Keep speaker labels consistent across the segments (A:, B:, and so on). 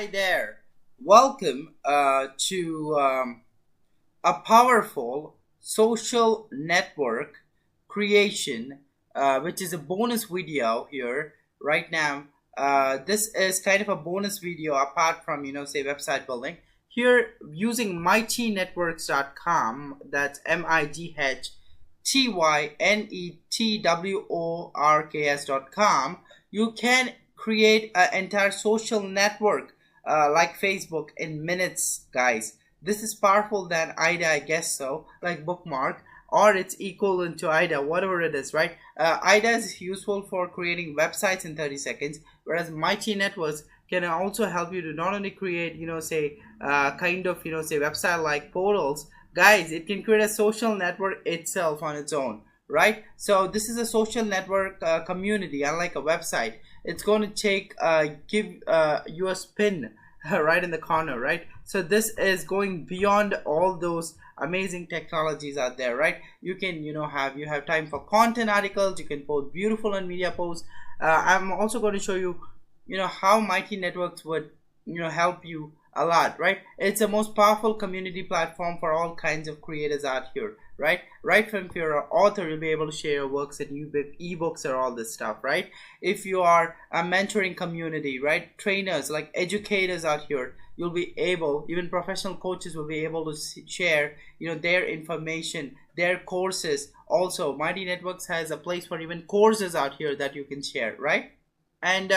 A: Hi there. Welcome to a powerful social network creation, which is a bonus video here right now. This is kind of a bonus video apart from, say website building. Here, using mightynetworks.com, that's MIGHTYNETWORKS.com, you can create an entire social network like Facebook in minutes, guys. This is powerful than IDA, I guess so, like bookmark, or it's equivalent to IDA, whatever it is, right? IDA is useful for creating websites in 30 seconds, whereas Mighty Networks can also help you to not only create, say, say website like portals, guys. It can create a social network itself on its own, right? So this is a social network community, unlike a website. It's going to give you a spin right in the corner, right? So this is going beyond all those amazing technologies out there, right? You can have time for content articles. You can post beautiful and media posts. I'm also going to show you how Mighty Networks would help you a lot, right? It's the most powerful community platform for all kinds of creators out here, right? Right from if you're an author, you'll be able to share your works and ebooks or all this stuff, right? If you are a mentoring community, right? Trainers like educators out here, you'll be able, even professional coaches will be able to share their information, their courses. Also, Mighty Networks has a place for even courses out here that you can share, right? And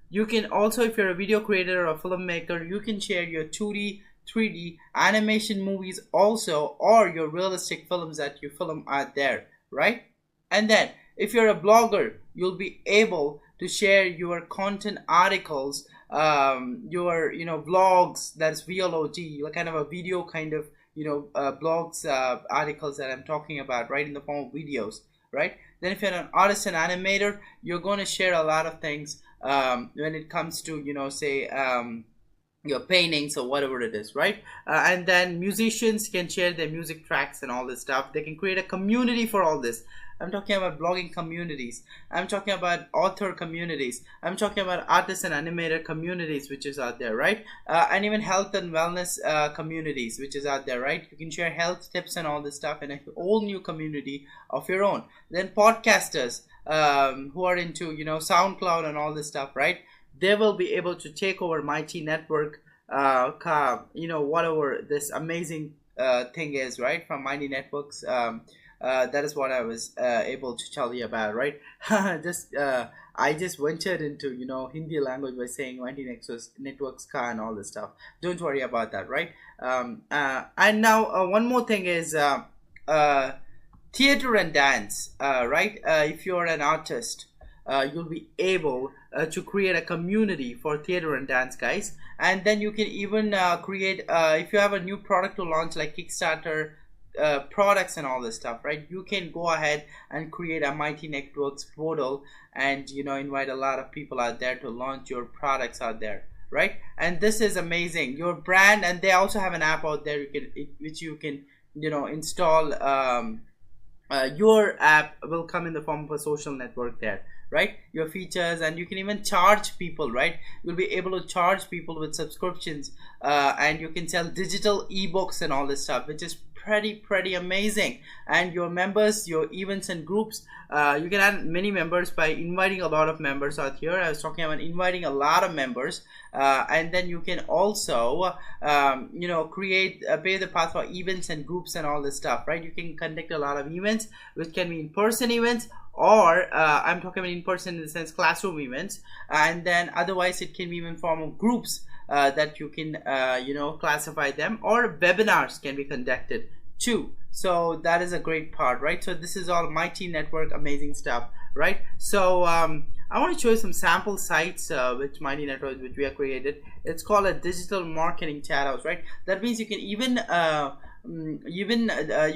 A: you can also, if you're a video creator or a filmmaker, you can share your 2D, 3D animation movies also, or your realistic films that you film out there, right? And then if you're a blogger, you'll be able to share your content articles, your vlogs, that's VLOG, kind of a video kind of blogs, articles that I'm talking about, right, in the form of videos, right? Then if you're an artist and animator, you're going to share a lot of things when it comes to say your paintings or whatever it is, right? And then musicians can share their music tracks and all this stuff. They can create a community for all this. I'm talking about blogging communities. I'm talking about author communities. I'm talking about artists and animator communities, which is out there, right? And even health and wellness communities, which is out there, right? You can share health tips and all this stuff in a whole new community of your own. Then podcasters who are into SoundCloud and all this stuff, right? They will be able to take over Mighty Network, whatever this amazing thing is, right? From Mighty Networks. That is what I was able to tell you about, right? I just ventured into Hindi language by saying Mighty Networks ka and all this stuff. Don't worry about that, right? And now one more thing is theater and dance, right? If you're an artist, you'll be able to create a community for theater and dance, guys. And then you can even create, if you have a new product to launch like Kickstarter, products and all this stuff, right? You can go ahead and create a Mighty Networks portal and invite a lot of people out there to launch your products out there, right? And this is amazing, your brand. And they also have an app out there which you can install. Your app will come in the form of a social network there, right? Your features, and you can even charge people, right? You'll be able to charge people with subscriptions, and you can sell digital ebooks and all this stuff, which is pretty amazing. And your members, your events and groups, you can add many members by inviting a lot of members out here. I was talking about inviting a lot of members, and then you can also create pay the path for events and groups and all this stuff, right? You can conduct a lot of events, which can be in-person events, or I'm talking about in-person in the sense classroom events, and then otherwise it can be in form of groups that you can classify them, or webinars can be conducted too. So that is a great part, right? So this is all Mighty Network, amazing stuff, right? So I want to show you some sample sites which Mighty Network, which we have created. It's called a digital marketing chat house, right? That means you can even you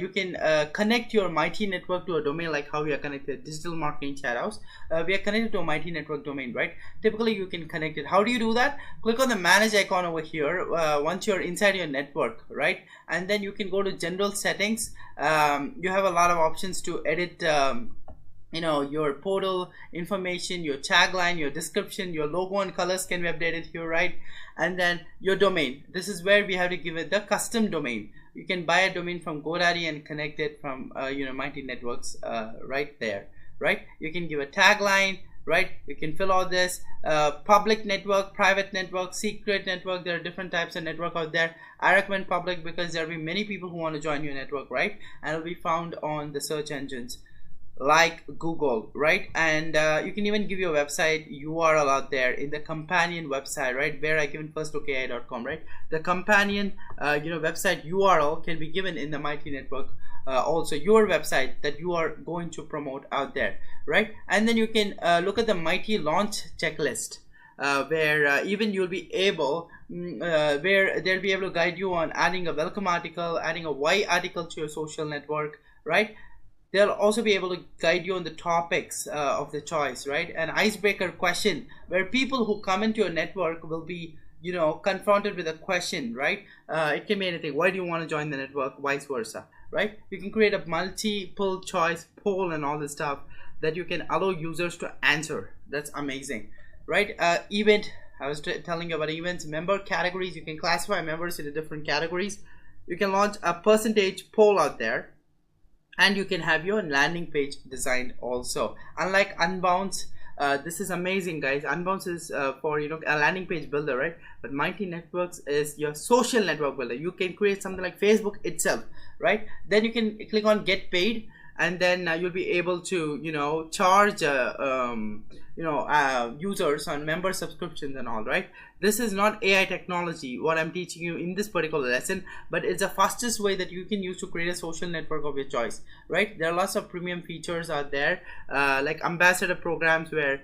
A: can connect your Mighty Network to a domain, like how we are connected digital marketing chat house. We are connected to a Mighty Network domain, right? Typically you can connect it. How do you do that? Click on the manage icon over here once you're inside your network, right? And then you can go to general settings. You have a lot of options to edit your portal information, your tagline, your description, your logo and colors can be updated here, right? And then your domain, this is where we have to give it the custom domain. You can buy a domain from GoDaddy and connect it from Mighty Networks right there, right? You can give a tagline, right? You can fill out this public network, private network, secret network. There are different types of network out there. I recommend public because there will be many people who want to join your network, right? And it will be found on the search engines like Google, right? And you can even give your website URL out there in the companion website, right? Where I given firstlookAI.com, right? The companion website URL can be given in the Mighty Network, also your website that you are going to promote out there, right? And then you can look at the Mighty launch checklist, where even you'll be able where they'll be able to guide you on adding a welcome article, adding a why article to your social network, right? They'll also be able to guide you on the topics of the choice, right? An icebreaker question where people who come into your network will be confronted with a question, right? It can be anything. Why do you want to join the network? Vice versa, right? You can create a multiple choice poll and all this stuff that you can allow users to answer. That's amazing, right? Event, I was telling you about events. Member categories, you can classify members into different categories. You can launch a percentage poll out there, and you can have your landing page designed also. Unlike Unbounce, this is amazing, guys. Unbounce is for a landing page builder, right? But Mighty Networks is your social network builder. You can create something like Facebook itself, right? Then you can click on get paid, and then you'll be able to charge users on member subscriptions and all, right? This is not AI technology what I'm teaching you in this particular lesson, but it's the fastest way that you can use to create a social network of your choice, right? There are lots of premium features out there, like ambassador programs where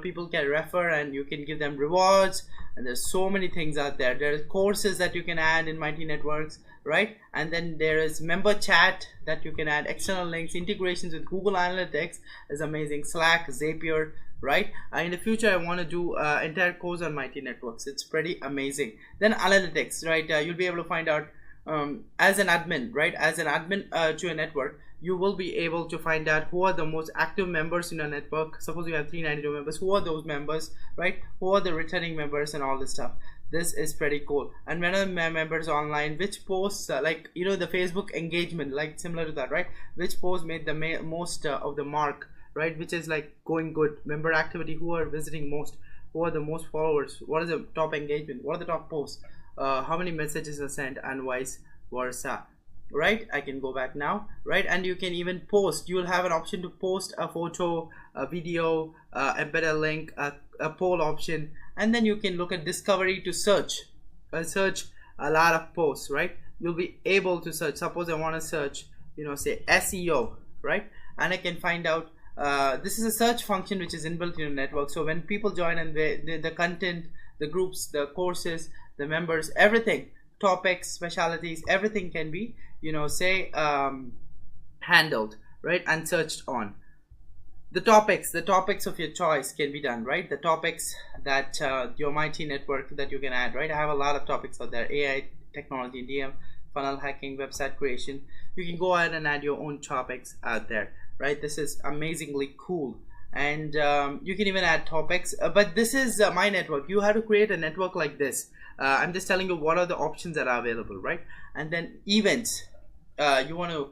A: people can refer and you can give them rewards, and there's so many things out there. There are courses that you can add in Mighty Networks, right? And then there is member chat that you can add, external links, integrations with Google Analytics is amazing, Slack, Zapier, right? In the future I want to do entire course on Mighty Networks. It's pretty amazing. Then analytics, right? You'll be able to find out as an admin, right? As an admin to a network, you will be able to find out who are the most active members in a network. Suppose you have 392 members, who are those members, right? Who are the returning members and all this stuff. This is pretty cool. And when are members online, which posts like the Facebook engagement, like similar to that, right? Which post made the most of the mark, right? Which is like going good. Member activity, who are visiting most, who are the most followers, what is the top engagement, what are the top posts, how many messages are sent, and vice versa, right? I can go back now, right? And you can even post. You will have an option to post a photo, a video, embed a link, a poll option, and then you can look at discovery to search a lot of posts, right? You'll be able to search. Suppose I want to search say SEO, right? And I can find out this is a search function which is inbuilt in your network. So when people join, and the content, the groups, the courses, the members, everything, topics, specialties, everything can be handled, right? And searched on. The topics of your choice can be done, right? The topics that your Mighty Network that you can add, right? I have a lot of topics out there: AI, technology, DM, funnel hacking, website creation. You can go ahead and add your own topics out there, right? This is amazingly cool. And you can even add topics, but this is my network. You have to create a network like this. I'm just telling you what are the options that are available, right? And then events, you want to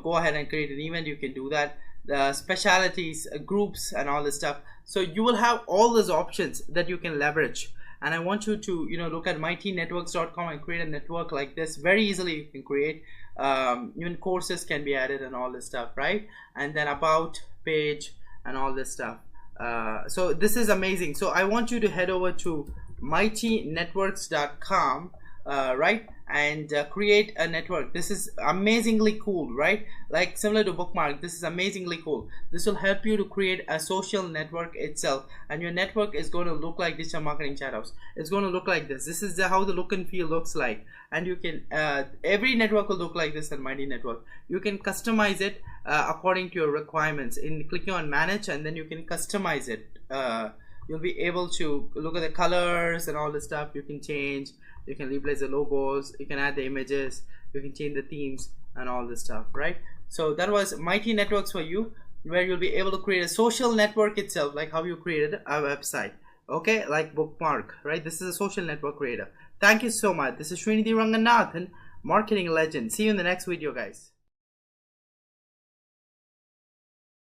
A: go ahead and create an event, you can do that. The specialities, groups, and all this stuff. So you will have all those options that you can leverage. And I want you to look at mightynetworks.com and create a network like this very easily. You can create even courses can be added and all this stuff, right? And then about page and all this stuff. So this is amazing. So I want you to head over to mightynetworks.com, right? And create a network. This is amazingly cool, right? Like similar to Bookmark, this is amazingly cool. This will help you to create a social network itself, and your network is going to look like digital marketing chat house. It's going to look like this. This is how the look and feel looks like, and you can every network will look like this in Mighty Network. You can customize it according to your requirements in clicking on manage, and then you can customize it. You'll be able to look at the colors and all this stuff. You can change, you can replace the logos, you can add the images, you can change the themes and all this stuff, right? So that was Mighty Networks for you. where you'll be able to create a social network itself, like how you created a website. Okay, like bookmark, right? This is a social network creator. Thank you so much. This is Srinidhi Ranganathan, marketing legend. See you in the next video, guys.